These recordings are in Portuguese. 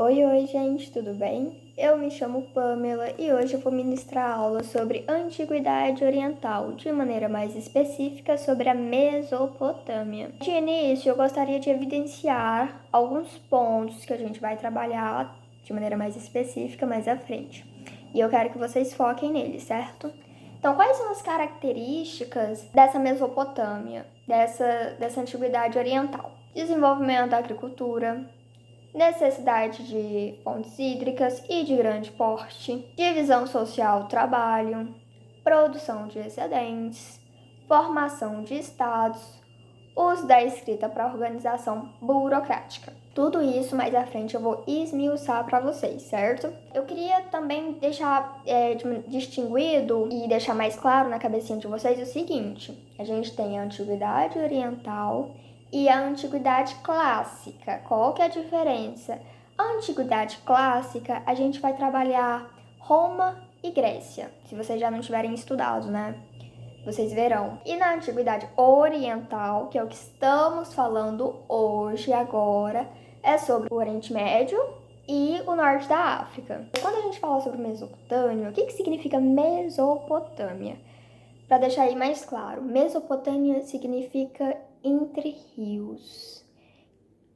Oi, gente, tudo bem? Eu me chamo Pamela e hoje eu vou ministrar aula sobre Antiguidade Oriental, de maneira mais específica sobre a Mesopotâmia. De início, eu gostaria de evidenciar alguns pontos que a gente vai trabalhar de maneira mais específica mais à frente. E eu quero que vocês foquem neles, certo? Então, quais são as características dessa Mesopotâmia, dessa Antiguidade Oriental? Desenvolvimento da agricultura, necessidade de fontes hídricas e de grande porte, divisão social do trabalho, produção de excedentes, formação de estados, uso da escrita para organização burocrática. Tudo isso mais à frente eu vou esmiuçar para vocês, certo? Eu queria também deixar distinguido e deixar mais claro na cabecinha de vocês o seguinte: a gente tem a Antiguidade Oriental e a Antiguidade Clássica. Qual que é a diferença? A Antiguidade Clássica, a gente vai trabalhar Roma e Grécia, se vocês já não tiverem estudado, né? Vocês verão. E na Antiguidade Oriental, que é o que estamos falando hoje, agora, é sobre o Oriente Médio e o Norte da África. Quando a gente fala sobre Mesopotâmia, o que significa Mesopotâmia? Para deixar aí mais claro, Mesopotâmia significa entre rios.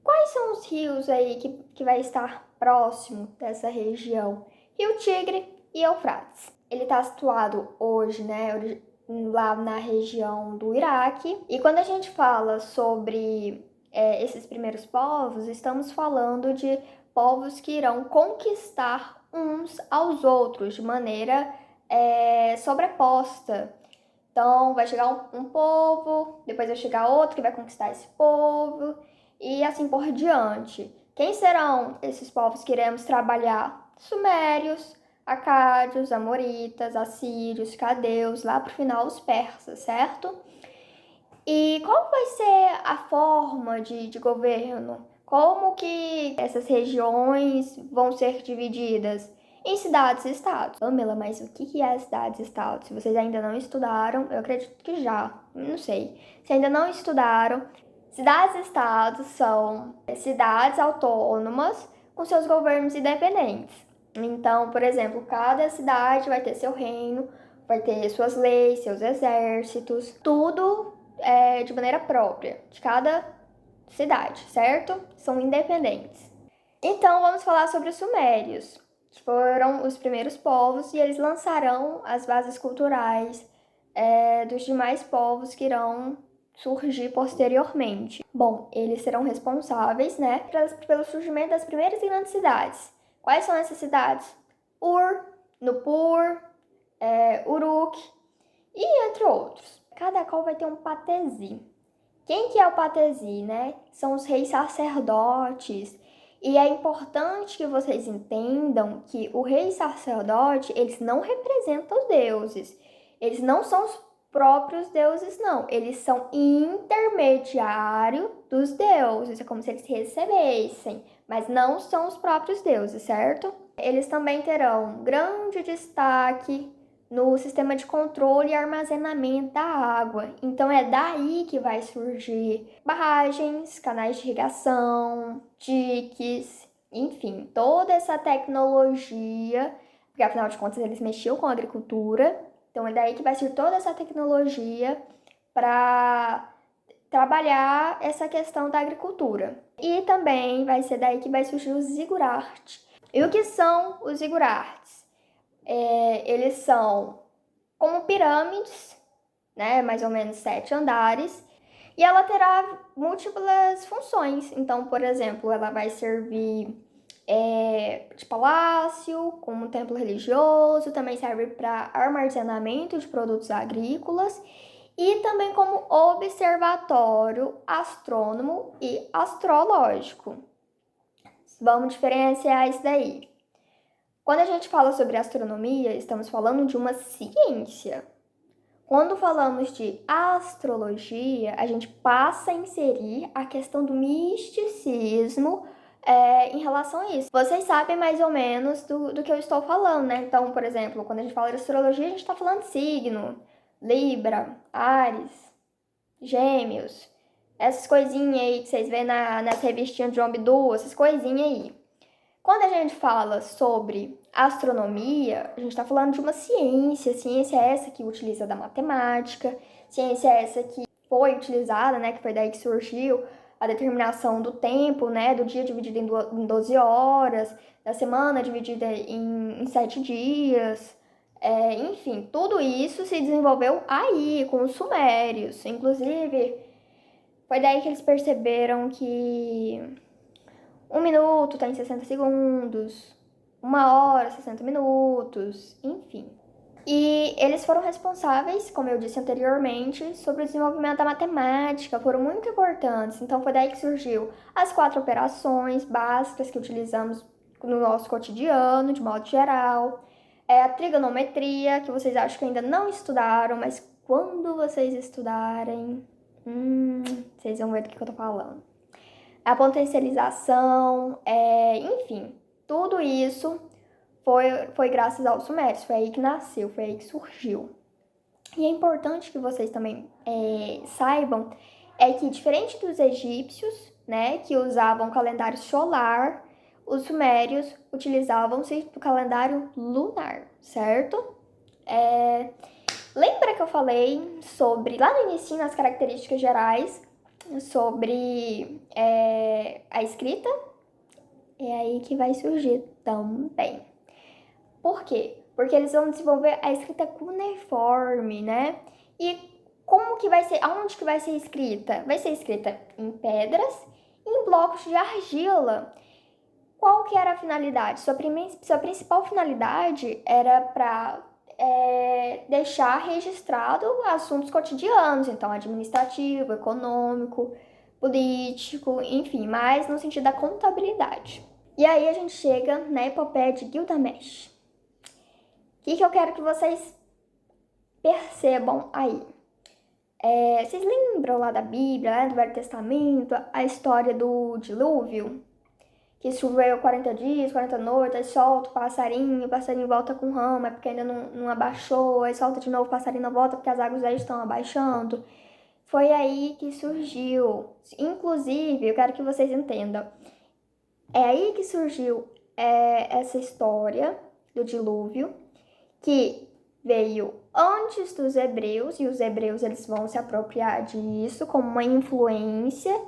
Quais são os rios aí que vai estar próximo dessa região? Rio Tigre e Eufrates. Ele está situado hoje, né, lá na região do Iraque. E quando a gente fala sobre esses primeiros povos, estamos falando de povos que irão conquistar uns aos outros de maneira sobreposta. Então, vai chegar um povo, depois vai chegar outro que vai conquistar esse povo, e assim por diante. Quem serão esses povos que iremos trabalhar? Sumérios, acádios, amoritas, assírios, cadeus, lá pro final os persas, certo? E qual vai ser a forma de governo? Como que essas regiões vão ser divididas? Em cidades e estados. Pamela, mas o que é cidades e estados? Se vocês ainda não estudaram, eu acredito que já, não sei. Se ainda não estudaram, cidades e estados são cidades autônomas com seus governos independentes. Então, por exemplo, cada cidade vai ter seu reino, vai ter suas leis, seus exércitos, tudo de maneira própria, de cada cidade, certo? São independentes. Então, vamos falar sobre os sumérios, que foram os primeiros povos e eles lançarão as bases culturais dos demais povos que irão surgir posteriormente. Bom, eles serão responsáveis, né, pelo surgimento das primeiras grandes cidades. Quais são essas cidades? Ur, Nupur, Uruk e entre outros. Cada qual vai ter um patesi. Quem que é o patesi, né? São os reis sacerdotes. E é importante que vocês entendam que o rei sacerdote, eles não representam os deuses. Eles não são os próprios deuses, não. Eles são intermediário dos deuses. É como se eles recebessem, mas não são os próprios deuses, certo? Eles também terão grande destaque no sistema de controle e armazenamento da água. Então é daí que vai surgir barragens, canais de irrigação, diques, enfim, toda essa tecnologia, porque afinal de contas eles mexiam com a agricultura. Então é daí que vai surgir toda essa tecnologia para trabalhar essa questão da agricultura. E também vai ser daí que vai surgir os zigurates. E o que são os zigurates? Eles são como pirâmides, né, mais ou menos 7 andares, e ela terá múltiplas funções. Então, por exemplo, ela vai servir de palácio, como um templo religioso, também serve para armazenamento de produtos agrícolas e também como observatório astrônomo e astrológico. Vamos diferenciar isso daí. Quando a gente fala sobre astronomia, estamos falando de uma ciência. Quando falamos de astrologia, a gente passa a inserir a questão do misticismo em relação a isso. Vocês sabem mais ou menos do que eu estou falando, né? Então, por exemplo, quando a gente fala de astrologia, a gente está falando de signo, Libra, Áries, Gêmeos, essas coisinhas aí que vocês vêem nas revistinhas de João Bidu, essas coisinhas aí. Quando a gente fala sobre astronomia, a gente está falando de uma ciência. Ciência é essa que utiliza da matemática, ciência é essa que foi utilizada, né, que foi daí que surgiu a determinação do tempo, né, do dia dividido em 12 horas, da semana dividida em 7 dias. Enfim, tudo isso se desenvolveu aí, com os sumérios. Inclusive, foi daí que eles perceberam que 1 minuto tá em 60 segundos, 1 hora, 60 minutos, enfim. E eles foram responsáveis, como eu disse anteriormente, sobre o desenvolvimento da matemática, foram muito importantes. Então foi daí que surgiu as 4 operações básicas que utilizamos no nosso cotidiano, de modo geral. A trigonometria, que vocês acham que ainda não estudaram, mas quando vocês estudarem, vocês vão ver do que eu tô falando. A potencialização, enfim, tudo isso foi graças aos sumérios, foi aí que nasceu, foi aí que surgiu. E é importante que vocês também saibam que, diferente dos egípcios, né, que usavam calendário solar, os sumérios utilizavam-se do calendário lunar, certo? Lembra que eu falei sobre, lá no início, nas características gerais, sobre a escrita? É aí que vai surgir também. Por quê? Porque eles vão desenvolver a escrita cuneiforme, né? E como que vai ser, aonde que vai ser escrita? Vai ser escrita em pedras e em blocos de argila. Qual que era a finalidade? Sua principal finalidade era para deixar registrado assuntos cotidianos, então administrativo, econômico, político, enfim, mais no sentido da contabilidade. E aí a gente chega na epopeia de Gilgamesh. O que eu quero que vocês percebam aí? Vocês lembram lá da Bíblia, lá do Velho Testamento, a história do dilúvio? Que choveu 40 dias, 40 noites, aí solta o passarinho volta com rama, é porque ainda não abaixou, aí solta de novo, o passarinho não volta porque as águas já estão abaixando. Foi aí que surgiu. Inclusive, eu quero que vocês entendam, é aí que surgiu essa história do dilúvio, que veio antes dos hebreus, e os hebreus eles vão se apropriar disso como uma influência,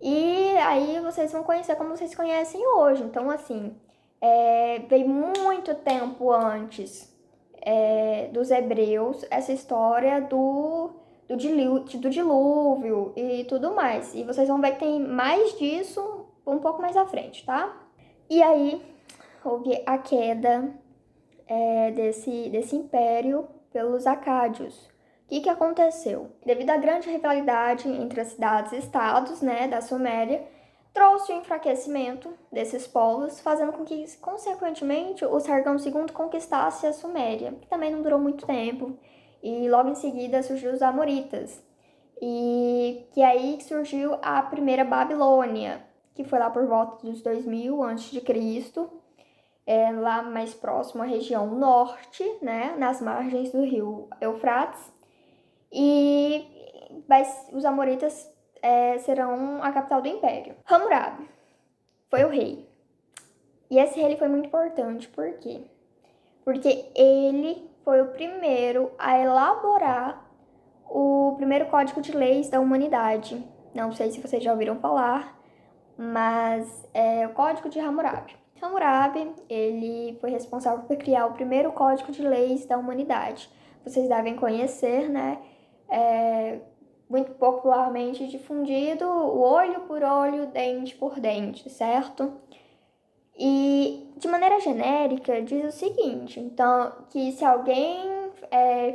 e aí vocês vão conhecer como vocês conhecem hoje. Então, assim, veio muito tempo antes dos hebreus essa história do dilúvio e tudo mais. E vocês vão ver que tem mais disso um pouco mais à frente, tá? E aí houve a queda desse império pelos acádios. O que aconteceu? Devido à grande rivalidade entre as cidades e estados, né, da Suméria, trouxe o enfraquecimento desses povos, fazendo com que, consequentemente, o Sargão II conquistasse a Suméria, que também não durou muito tempo, e logo em seguida surgiu os Amoritas, e que aí surgiu a primeira Babilônia, que foi lá por volta dos 2000 a.C., lá mais próximo à região norte, né, nas margens do rio Eufrates, e os Amoritas serão a capital do império. Hammurabi foi o rei. E esse rei foi muito importante, por quê? Porque ele foi o primeiro a elaborar o primeiro código de leis da humanidade. Não sei se vocês já ouviram falar, mas é o Código de Hammurabi. Hammurabi, ele foi responsável por criar o primeiro código de leis da humanidade. Vocês devem conhecer, né? Muito popularmente difundido, o olho por olho, dente por dente, certo? E, de maneira genérica, diz o seguinte, então, que se alguém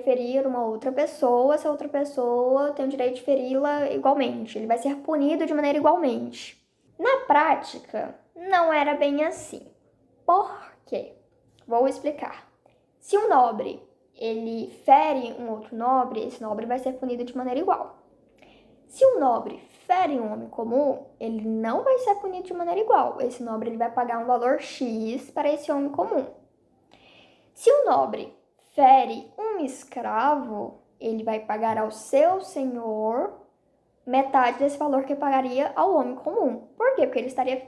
ferir uma outra pessoa, essa outra pessoa tem o direito de feri-la igualmente, ele vai ser punido de maneira igualmente. Na prática, não era bem assim. Por quê? Vou explicar. Se um nobre ele fere um outro nobre, esse nobre vai ser punido de maneira igual. Se um nobre fere um homem comum, ele não vai ser punido de maneira igual. Esse nobre ele vai pagar um valor X para esse homem comum. Se um nobre fere um escravo, ele vai pagar ao seu senhor metade desse valor que pagaria ao homem comum. Por quê? Porque ele estaria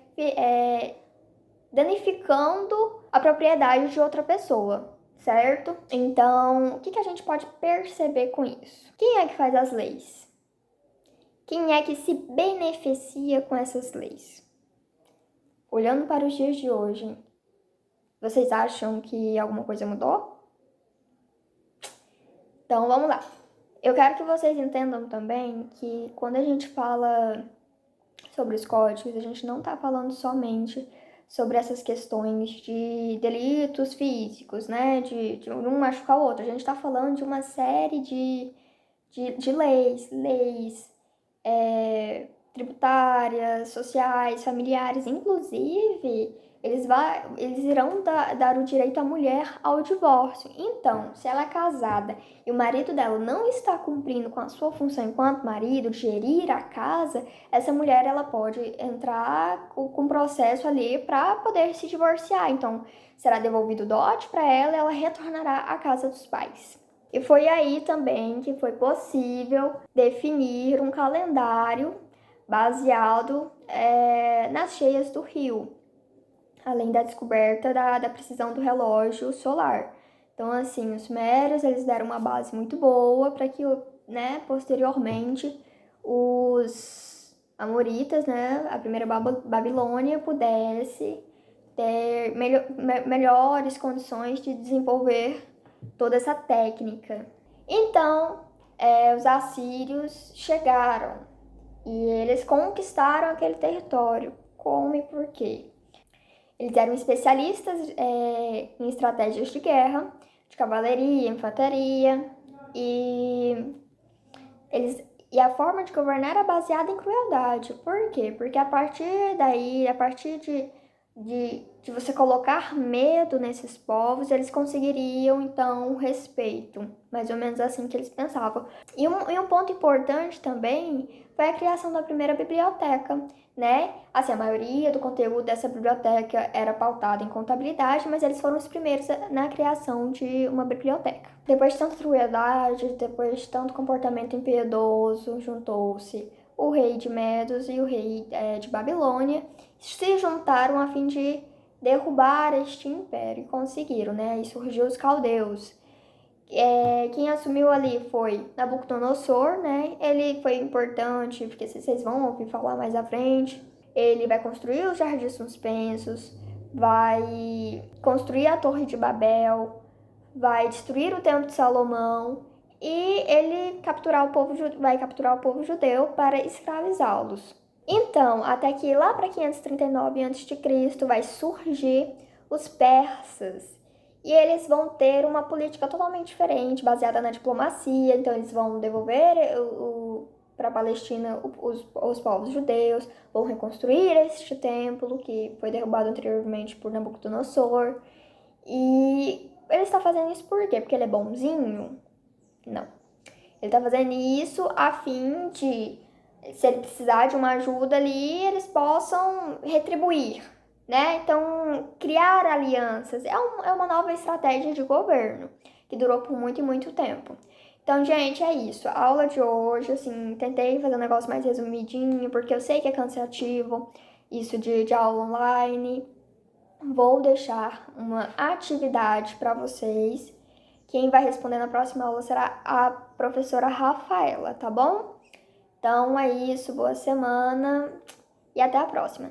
danificando a propriedade de outra pessoa, certo? Então, o que a gente pode perceber com isso? Quem é que faz as leis? Quem é que se beneficia com essas leis? Olhando para os dias de hoje, vocês acham que alguma coisa mudou? Então, vamos lá. Eu quero que vocês entendam também que quando a gente fala sobre os códigos, a gente não está falando somente sobre essas questões de delitos físicos, né? De um machucar o outro. A gente está falando de uma série de leis tributárias, sociais, familiares, inclusive eles irão dar o direito à mulher ao divórcio. Então, se ela é casada e o marido dela não está cumprindo com a sua função enquanto marido, de gerir a casa, essa mulher ela pode entrar com processo ali para poder se divorciar. Então, será devolvido o dote para ela e ela retornará à casa dos pais. E foi aí também que foi possível definir um calendário baseado nas cheias do rio, além da descoberta da precisão do relógio solar. Então, assim, os sumérios, eles deram uma base muito boa para que, né, posteriormente, os amoritas, né, a primeira Babilônia, pudesse ter melhores condições de desenvolver toda essa técnica. Então, os assírios chegaram e eles conquistaram aquele território. Como e por quê? Eles eram especialistas em estratégias de guerra, de cavalaria, infantaria, e a forma de governar era baseada em crueldade. Por quê? Porque a partir daí, a partir de você colocar medo nesses povos, eles conseguiriam, então, respeito. Mais ou menos assim que eles pensavam. E um ponto importante também foi a criação da primeira biblioteca, né? Assim, a maioria do conteúdo dessa biblioteca era pautado em contabilidade, mas eles foram os primeiros na criação de uma biblioteca. Depois de tanta crueldade, depois de tanto comportamento impiedoso, juntou-se o rei de Medos e o rei de Babilônia, se juntaram a fim de derrubar este império e conseguiram, né? Aí surgiu os caldeus. Quem assumiu ali foi Nabucodonosor, né? Ele foi importante, porque vocês vão ouvir falar mais à frente. Ele vai construir os jardins suspensos, vai construir a Torre de Babel, vai destruir o Templo de Salomão e ele vai capturar o povo judeu para escravizá-los. Então, até que lá para 539 a.C. vai surgir os persas. E eles vão ter uma política totalmente diferente, baseada na diplomacia. Então, eles vão devolver para a Palestina os povos judeus, vão reconstruir este templo que foi derrubado anteriormente por Nabucodonosor. E ele está fazendo isso por quê? Porque ele é bonzinho? Não. Ele está fazendo isso a fim de, se ele precisar de uma ajuda ali, eles possam retribuir, né? Então, criar alianças é uma nova estratégia de governo que durou por muito e muito tempo. Então, gente, é isso. A aula de hoje, assim, tentei fazer um negócio mais resumidinho, porque eu sei que é cansativo isso de aula online. Vou deixar uma atividade para vocês. Quem vai responder na próxima aula será a professora Rafaela, tá bom? Então é isso, boa semana e até a próxima.